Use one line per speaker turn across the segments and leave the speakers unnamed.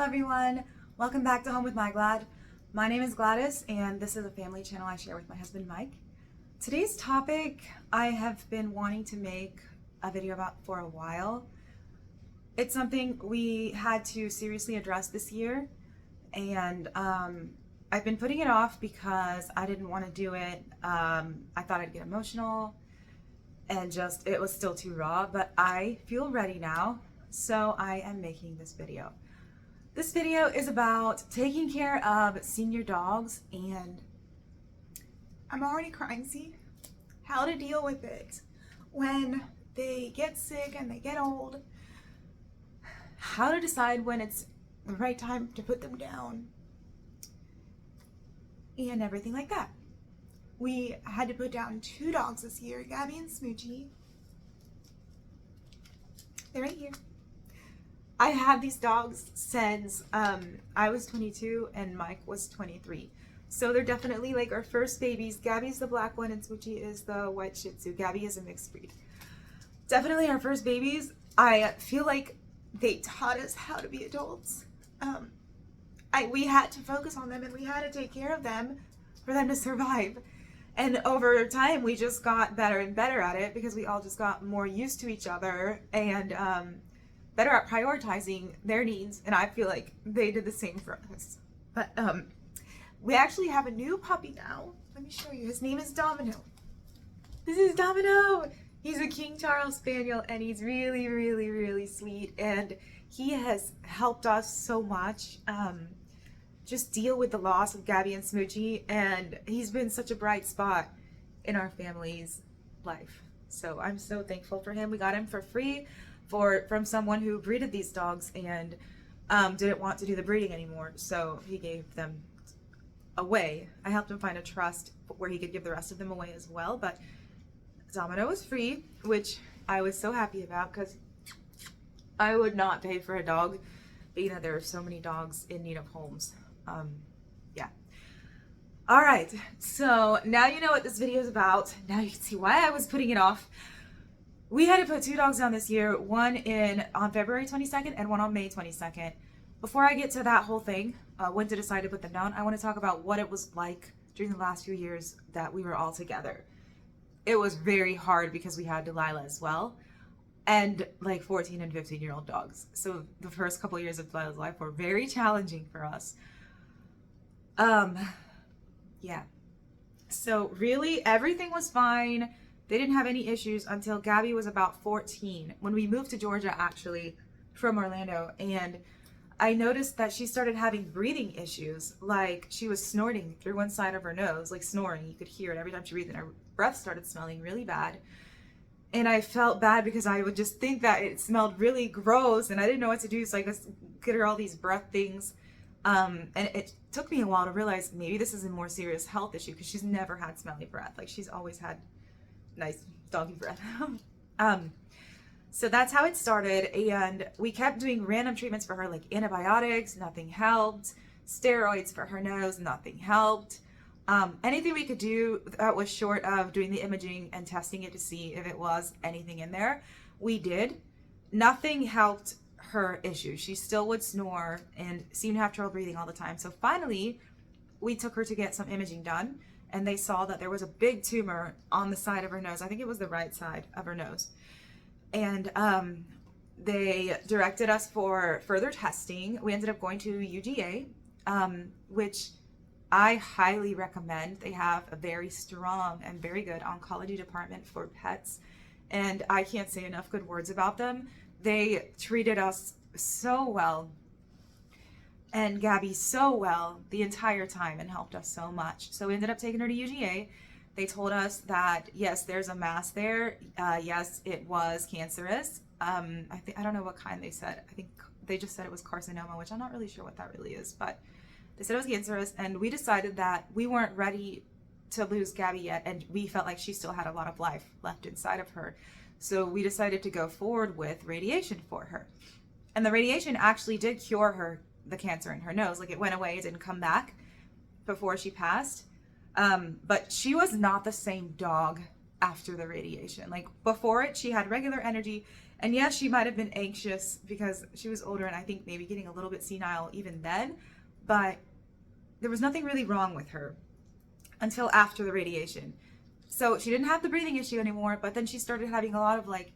everyone, welcome back to Home with My Glad. My name is Gladys and this is a family channel I share with my husband Mike. Today's topic I have been wanting to make a video about for a while. It's something we had to seriously address this year, and I've been putting it off because I didn't want to do it. I thought I'd get emotional and just it was still too raw, but I feel ready now, so I am making this video. This video is about taking care of senior dogs, and I'm already crying. See how to deal with it when they get sick and they get old, how to decide when it's the right time to put them down, and everything like that. We had to put down 2 dogs this year, Gabby and Smoochie. They're right here. I had these dogs since I was 22 and Mike was 23. So they're definitely like our first babies. Gabby's the black one and Smoochie is the white Shih Tzu. Gabby is a mixed breed. Definitely our first babies. I feel like they taught us how to be adults. We had to focus on them and we had to take care of them for them to survive. And over time, we just got better and better at it because we all just got more used to each other and better at prioritizing their needs. And I feel like they did the same for us. But we actually have a new puppy now. Let me show you. His name is Domino. This is Domino. He's a King Charles Spaniel and he's really, really, really sweet. And he has helped us so much. Just deal with the loss of Gabby and Smoochie, and he's been such a bright spot in our family's life. So I'm so thankful for him. We got him for free from someone who breeded these dogs and didn't want to do the breeding anymore, so he gave them away. I helped him find a trust where he could give the rest of them away as well, but Domino was free, which I was so happy about because I would not pay for a dog, being that there are so many dogs in need of homes. Yeah. All right, so now you know what this video is about. Now you can see why I was putting it off. We had to put 2 dogs down this year, one on February 22nd and one on May 22nd. Before I get to that whole thing, when to decide to put them down, I want to talk about what it was like during the last few years that we were all together. It was very hard because we had Delilah as well, and like 14 and 15-year-old dogs. So the first couple of years of Delilah's life were very challenging for us. Yeah. So really everything was fine. They didn't have any issues until Gabby was about 14, when we moved to Georgia actually from Orlando, and I noticed that she started having breathing issues. Like she was snorting through one side of her nose, like snoring. You could hear it every time she breathed, and her breath started smelling really bad. And I felt bad because I would just think that it smelled really gross and I didn't know what to do. So I just get her all these breath things. And it took me a while to realize maybe this is a more serious health issue because she's never had smelly breath. Like she's always had nice doggy breath. So that's how it started. And we kept doing random treatments for her, like antibiotics, nothing helped. Steroids for her nose, nothing helped. Anything we could do that was short of doing the imaging and testing it to see if it was anything in there, we did. Nothing helped her issue. She still would snore and seemed to have trouble breathing all the time. So finally, we took her to get some imaging done, and they saw that there was a big tumor on the side of her nose. I think it was the right side of her nose. And they directed us for further testing. We ended up going to UGA, which I highly recommend. They have a very strong and very good oncology department for pets, and I can't say enough good words about them. They treated us so well and Gabby so well the entire time and helped us so much. So we ended up taking her to UGA. They told us that yes, there's a mass there. Yes, it was cancerous. I don't know what kind they said. I think they just said it was carcinoma, which I'm not really sure what that really is, but they said it was cancerous, and we decided that we weren't ready to lose Gabby yet, and we felt like she still had a lot of life left inside of her. So we decided to go forward with radiation for her. And the radiation actually did cure her, the cancer in her nose. Like it went away, it didn't come back before she passed. But she was not the same dog after the radiation. Like before it, she had regular energy And yes, she might have been anxious because she was older and I think maybe getting a little bit senile even then, but there was nothing really wrong with her until after the radiation. So she didn't have the breathing issue anymore, but then she started having a lot of like,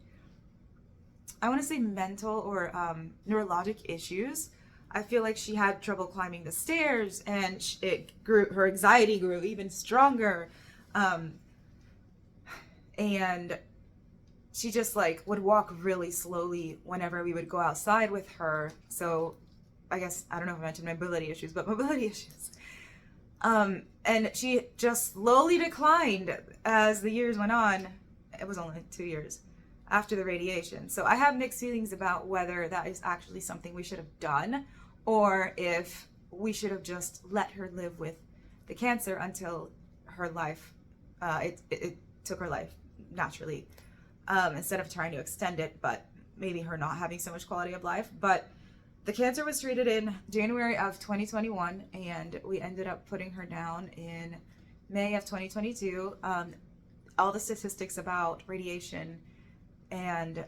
I want to say mental or neurologic issues. I feel like she had trouble climbing the stairs, and her anxiety grew even stronger. And she just like would walk really slowly whenever we would go outside with her. So I guess, I don't know if I mentioned mobility issues, but mobility issues. And she just slowly declined as the years went on. It was only 2 years after the radiation. So I have mixed feelings about whether that is actually something we should have done, or if we should have just let her live with the cancer until her life, it took her life naturally, instead of trying to extend it, but maybe her not having so much quality of life. But the cancer was treated in January of 2021, and we ended up putting her down in May of 2022. All the statistics about radiation and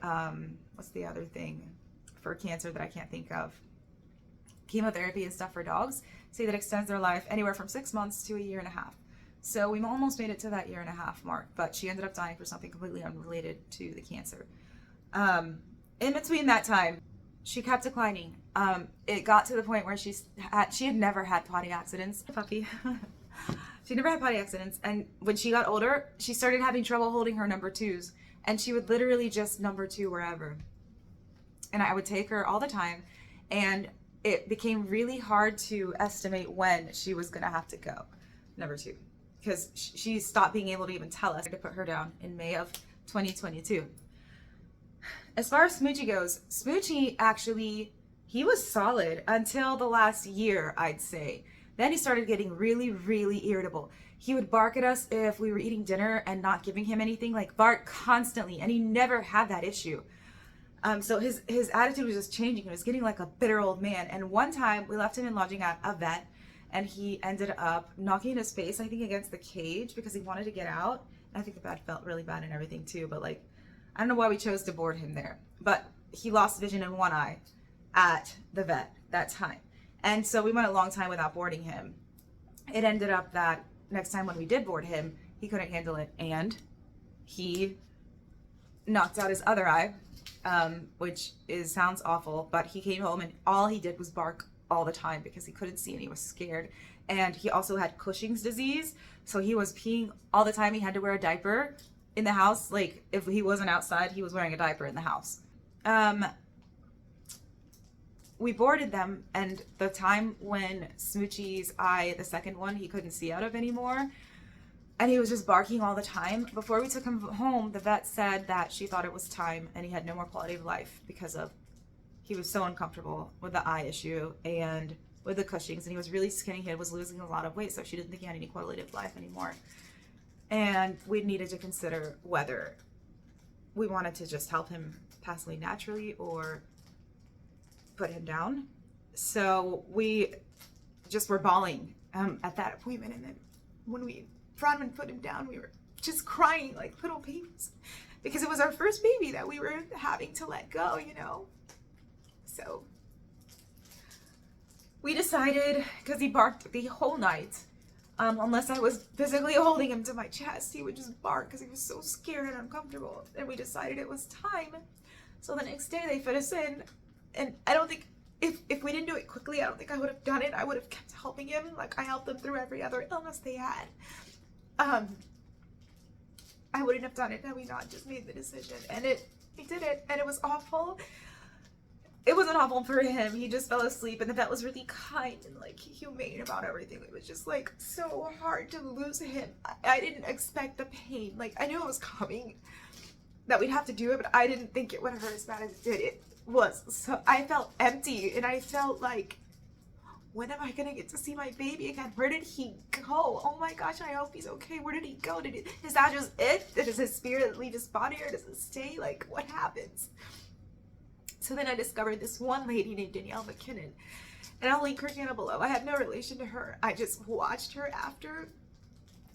what's the other thing for cancer that I can't think of? Chemotherapy and stuff for dogs say that extends their life anywhere from 6 months to a year and a half. So we almost made it to that year and a half mark, but she ended up dying for something completely unrelated to the cancer. In between that time, she kept declining. It got to the point where she had never had potty accidents. Puppy. She never had potty accidents, and when she got older, she started having trouble holding her number twos, and she would literally just number two wherever. And I would take her all the time, and it became really hard to estimate when she was gonna have to go number two, because she stopped being able to even tell us. To put her down in May of 2022. As far as Smoochie goes, Smoochie actually, he was solid until the last year, I'd say. Then he started getting really, really irritable. He would bark at us if we were eating dinner and not giving him anything, like bark constantly, and he never had that issue. So his attitude was just changing. He was getting like a bitter old man. And one time we left him in lodging at a vet, and he ended up knocking his face, I think, against the cage because he wanted to get out. And I think the vet felt really bad and everything too, but like, I don't know why we chose to board him there, but he lost vision in one eye at the vet that time. And so we went a long time without boarding him. It ended up that next time when we did board him, he couldn't handle it, and he knocked out his other eye, which sounds awful, but he came home and all he did was bark all the time because he couldn't see and he was scared. And he also had Cushing's disease, so he was peeing all the time. He had to wear a diaper in the house. Like, if he wasn't outside, he was wearing a diaper in the house. We boarded them, and the time when Smoochie's eye, the second one, he couldn't see out of anymore, and he was just barking all the time. Before we took him home, the vet said that she thought it was time and he had no more quality of life because he was so uncomfortable with the eye issue and with the Cushing's, and he was really skinny. He was losing a lot of weight, so she didn't think he had any quality of life anymore. And we needed to consider whether we wanted to just help him pass away naturally or put him down. So we just were bawling at that appointment, and then when we brought him and put him down, we were just crying like little babies because it was our first baby that we were having to let go, you know. So we decided, because he barked the whole night, unless I was physically holding him to my chest, he would just bark because he was so scared and uncomfortable. And we decided it was time. So the next day they fit us in, and I don't think, if we didn't do it quickly, I don't think I would have done it. I would have kept helping him like I helped them through every other illness they had. I wouldn't have done it had we not just made the decision. And we did it, and it was awful. It wasn't awful for him. He just fell asleep, and the vet was really kind and like humane about everything. It was just like so hard to lose him. I didn't expect the pain. Like, I knew it was coming, that we'd have to do it, but I didn't think it would hurt as bad as it did. It was so, I felt empty, and I felt like, when am I gonna get to see my baby again? Where did he go? Oh my gosh, I hope he's okay. Where did he go? Is that just it? Does his spirit leave his body, or does it stay? Like, what happens? So then I discovered this one lady named Danielle McKinnon, and I'll link her channel below. I had no relation to her. I just watched her after,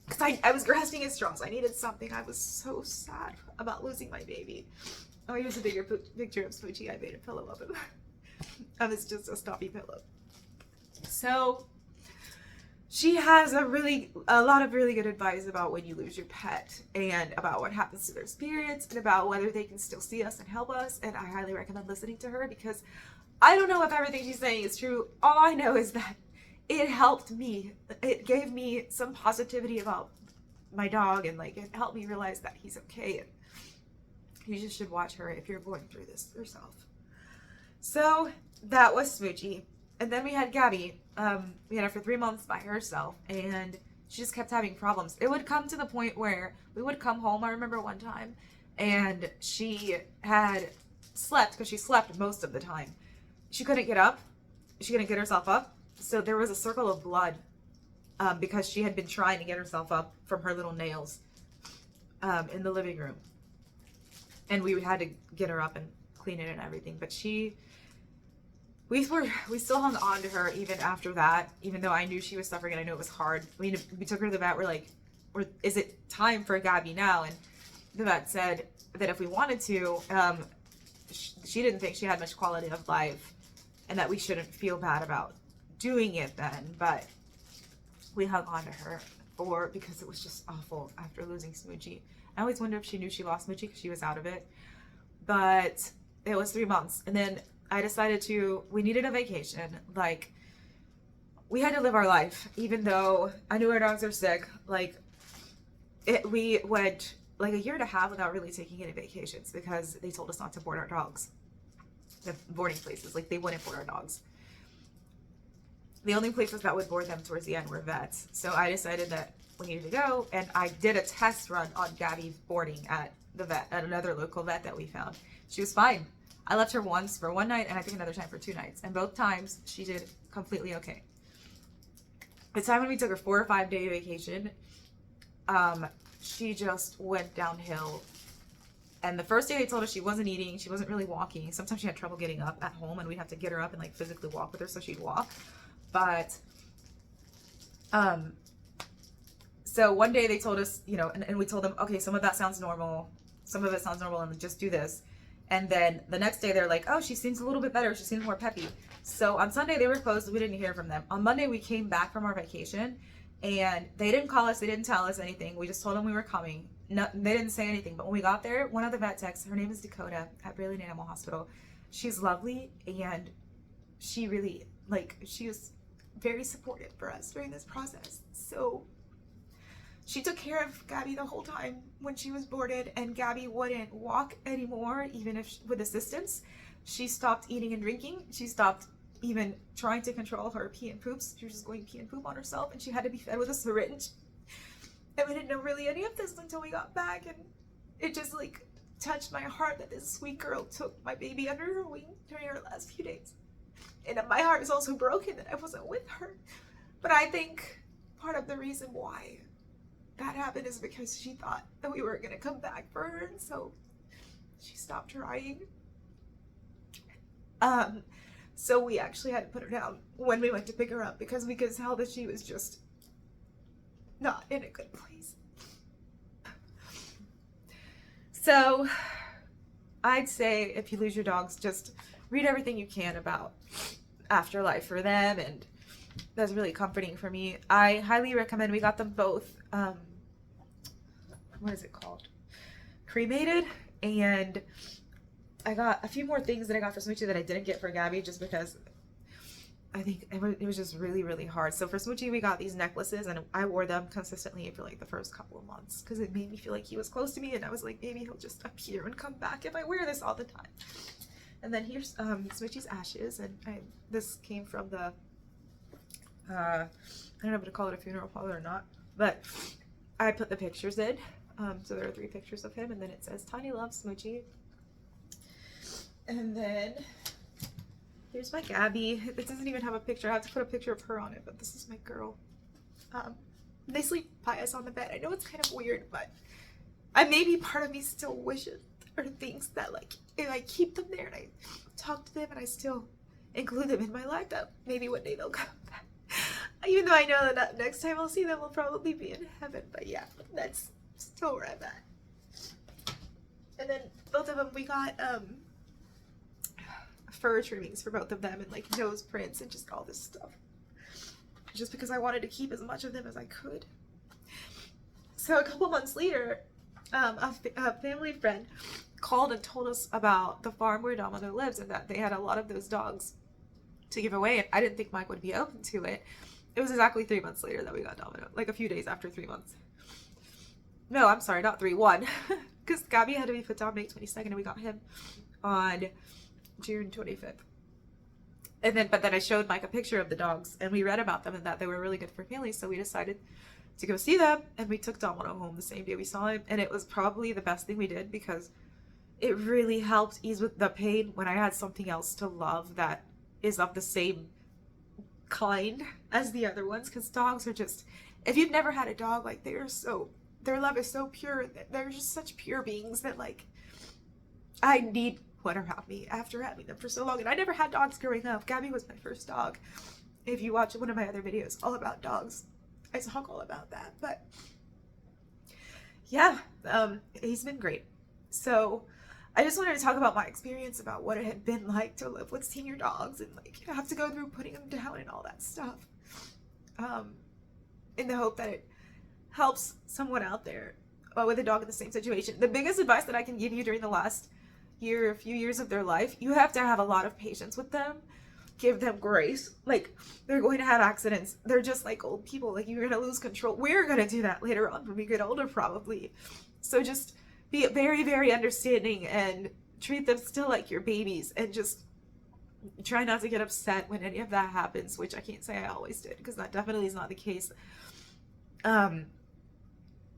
because I was grasping at straws. I needed something. I was so sad about losing my baby. Oh, here's a bigger picture of Smoochie. I made a pillow of him. It's just a stuffy pillow. So she has a lot of really good advice about when you lose your pet and about what happens to their spirits and about whether they can still see us and help us. And I highly recommend listening to her because I don't know if everything she's saying is true. All I know is that it helped me. It gave me some positivity about my dog, and like it helped me realize that he's okay. And you just should watch her if you're going through this yourself. So that was Smoochie. And then we had Gabby. We had her for 3 months by herself, and she just kept having problems. It would come to the point where we would come home, I remember one time, and she had slept, because she slept most of the time. She couldn't get up. She couldn't get herself up. So there was a circle of blood because she had been trying to get herself up from her little nails in the living room. And we had to get her up and clean it and everything. But we still hung on to her even after that, even though I knew she was suffering and I knew it was hard. We took her to the vet. We're like, is it time for Gabby now? And the vet said that if we wanted to, she didn't think she had much quality of life and that we shouldn't feel bad about doing it then. But we hung on to her because it was just awful after losing Smoochie. I always wonder if she knew she lost Smoochie because she was out of it. But it was 3 months. And then I decided we needed a vacation. Like, we had to live our life, even though I knew our dogs are sick. Like, we went like a year and a half without really taking any vacations because they told us not to board our dogs. The boarding places, like they wouldn't board our dogs. The only places that would board them towards the end were vets. So I decided that we needed to go, and I did a test run on Gabby boarding at the vet, at another local vet that we found. She was fine. I left her once for 1 night and I think another time for 2 nights. And both times she did completely okay. The time when we took her 4 or 5 day vacation, she just went downhill. And the first day they told us she wasn't eating, she wasn't really walking. Sometimes she had trouble getting up at home and we'd have to get her up and like physically walk with her so she'd walk. But, so one day they told us, and we told them, okay, some of that sounds normal. Some of it sounds normal and just do this. And then the next day they're like, oh, she seems a little bit better. She seems more peppy. So on Sunday they were closed. We didn't hear from them. On Monday we came back from our vacation and they didn't call us. They didn't tell us anything. We just told them we were coming. No, they didn't say anything. But when we got there, one of the vet techs, her name is Dakota at Brilliant Animal Hospital. She's lovely and she really, she was very supportive for us during this process. So she took care of Gabby the whole time when she was boarded, and Gabby wouldn't walk anymore, even if with assistance. She stopped eating and drinking. She stopped even trying to control her pee and poops. She was just going pee and poop on herself, and she had to be fed with a syringe. And we didn't know really any of this until we got back, and it just touched my heart that this sweet girl took my baby under her wing during her last few days. And my heart is also broken that I wasn't with her. But I think part of the reason why that happened is because she thought that we were gonna come back for her, and so she stopped trying. So we actually had to put her down when we went to pick her up because we could tell that she was just not in a good place. So I'd say if you lose your dogs, just read everything you can about afterlife for them, and that's really comforting for me. I highly recommend. We got them both what is it called, cremated, and I got a few more things that I got for Smoochie that I didn't get for Gabby just because I think it was just really, really hard. So for Smoochie, we got these necklaces, and I wore them consistently for the first couple of months because it made me feel like he was close to me, and I was like, maybe he'll just appear and come back if I wear this all the time. And then here's Smoochie's ashes, and this came from the I don't know if to call it a funeral parlor or not, but I put the pictures in. So there are 3 pictures of him, and then it says Tiny loves Smoochie. And then here's my Gabby. It doesn't even have a picture. I have to put a picture of her on it, but this is my girl. They sleep by us on the bed. I know it's kind of weird, but maybe part of me still wishes or thinks that if I keep them there and I talk to them and I still include them in my life, that maybe one day they'll come back. Even though I know that next time I'll see them, we'll probably be in heaven. But yeah, that's still where I'm at. And then both of them, we got fur trimmings for both of them, and like nose prints and just all this stuff, just because I wanted to keep as much of them as I could. So a couple months later, a family friend called and told us about the farm where Domino lives, and that they had a lot of those dogs to give away, and I didn't think Mike would be open to it. It was exactly 3 months later that we got Domino, like a few days after 3 months. No, I'm sorry, not 3, 1. Because Gabby had to be put down May 22nd, and we got him on June 25th. But then I showed Mike a picture of the dogs, and we read about them and that they were really good for families, so we decided to go see them, and we took Domino home the same day we saw him, and it was probably the best thing we did because it really helped ease with the pain when I had something else to love that is of the same kind as the other ones, because dogs are just, if you've never had a dog, like their love is so pure, they're just such pure beings that like I need one around me after having them for so long. And I never had dogs growing up. Gabby was my first dog. If you watch one of my other videos all about dogs, I talk all about that. But yeah, he's been great. So I just wanted to talk about my experience about what it had been like to live with senior dogs and like have to go through putting them down and all that stuff, in the hope that it helps someone out there with a dog in the same situation. The biggest advice that I can give you during the last year, a few years of their life, you have to have a lot of patience with them. Give them grace. Like, they're going to have accidents. They're just like old people. Like, you're going to lose control. We're going to do that later on when we get older, probably. So just be very, very understanding and treat them still like your babies, and just try not to get upset when any of that happens, which I can't say I always did, because that definitely is not the case.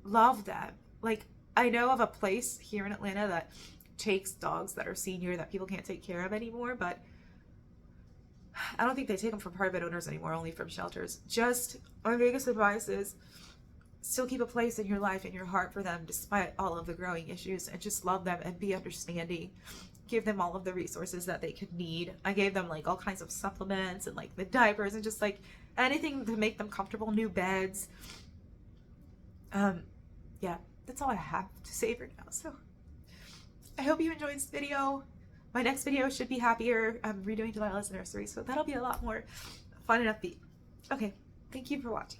Love them. Like, I know of a place here in Atlanta that takes dogs that are senior that people can't take care of anymore, but I don't think they take them from private owners anymore, only from shelters. Just my biggest advice is still keep a place in your life, in your heart for them, despite all of the growing issues, and just love them and be understanding. Give them all of the resources that they could need. I gave them like all kinds of supplements and like the diapers and just like anything to make them comfortable, new beds. Yeah, that's all I have to say for now. So I hope you enjoyed this video. My next video should be happier. I'm redoing Delilah's nursery, so that'll be a lot more fun and upbeat. Okay, thank you for watching.